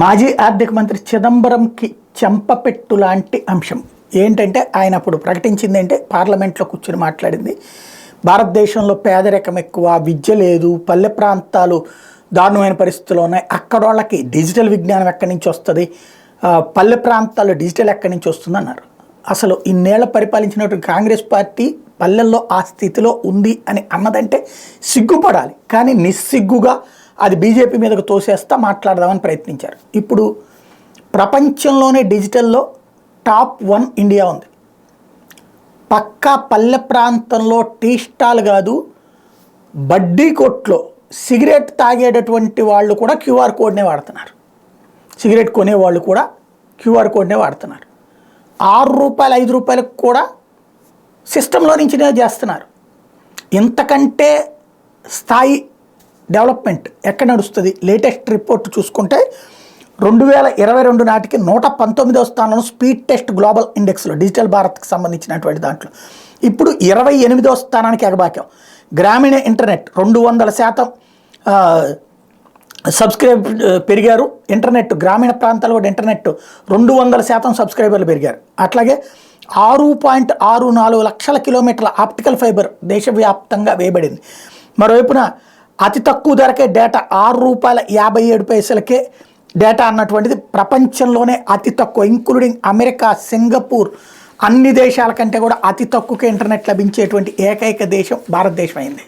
మాజీ ఆర్థిక మంత్రి చిదంబరంకి చెంపపెట్టు లాంటి అంశం ఏంటంటే ఆయన అప్పుడు ప్రకటించింది అంటే పార్లమెంట్లో కూర్చొని మాట్లాడింది. భారతదేశంలో పేదరికం ఎక్కువ, విద్య లేదు, పల్లె ప్రాంతాలు దారుణమైన పరిస్థితుల్లో ఉన్నాయి, అక్కడ వాళ్ళకి డిజిటల్ విజ్ఞానం ఎక్కడి నుంచి వస్తుంది, పల్లె ప్రాంతాల్లో డిజిటల్ ఎక్కడి నుంచి వస్తుంది అన్నారు. అసలు ఇన్నేళ్ల పరిపాలించినటువంటి కాంగ్రెస్ పార్టీ పల్లెల్లో ఆ స్థితిలో ఉంది అని అన్నదంటే సిగ్గుపడాలి. కానీ నిస్సిగ్గుగా అది బీజేపీ మీదకు తోసేస్తా మాట్లాడదామని ప్రయత్నించారు. ఇప్పుడు ప్రపంచంలోనే డిజిటల్లో టాప్ 1 ఇండియా ఉంది. పక్కా పల్లె ప్రాంతంలో టీ స్టాల్ కాదు, బడ్డీ కొట్లో సిగరెట్ తాగేటటువంటి వాళ్ళు కూడా క్యూఆర్ కోడ్నే వాడుతున్నారు. సిగరెట్ కొనేవాళ్ళు కూడా క్యూఆర్ కోడ్నే వాడుతున్నారు. 6 రూపాయలు 5 రూపాయలకు కూడా సిస్టంలో నుంచినే చేస్తున్నారు. ఇంతకంటే స్థాయి డెవలప్మెంట్ ఎక్కడ నడుస్తుంది? లేటెస్ట్ రిపోర్ట్ చూసుకుంటే 2022 నాటికి 119వ స్థానంలో స్పీడ్ టెస్ట్ గ్లోబల్ ఇండెక్స్లో డిజిటల్ భారత్కి సంబంధించినటువంటి దాంట్లో ఇప్పుడు 28వ స్థానానికి ఎగబాకాం. గ్రామీణ ఇంటర్నెట్ 200% సబ్స్క్రైబ్ పెరిగారు. ఇంటర్నెట్ గ్రామీణ ప్రాంతాల్లో కూడా ఇంటర్నెట్ 200% సబ్స్క్రైబర్లు పెరిగారు. అట్లాగే 6.64 లక్షల కిలోమీటర్ల ఆప్టికల్ ఫైబర్ దేశవ్యాప్తంగా వేయబడింది. మరోవైపున అతి తక్కువ ధరకే డేటా ₹6.57 డేటా అన్నటువంటిది ప్రపంచంలోనే అతి తక్కువ, ఇంక్లూడింగ్ అమెరికా, సింగపూర్ అన్ని దేశాల కంటే కూడా అతి తక్కువకే ఇంటర్నెట్ లభించేటువంటి ఏకైక దేశం భారతదేశం అయింది.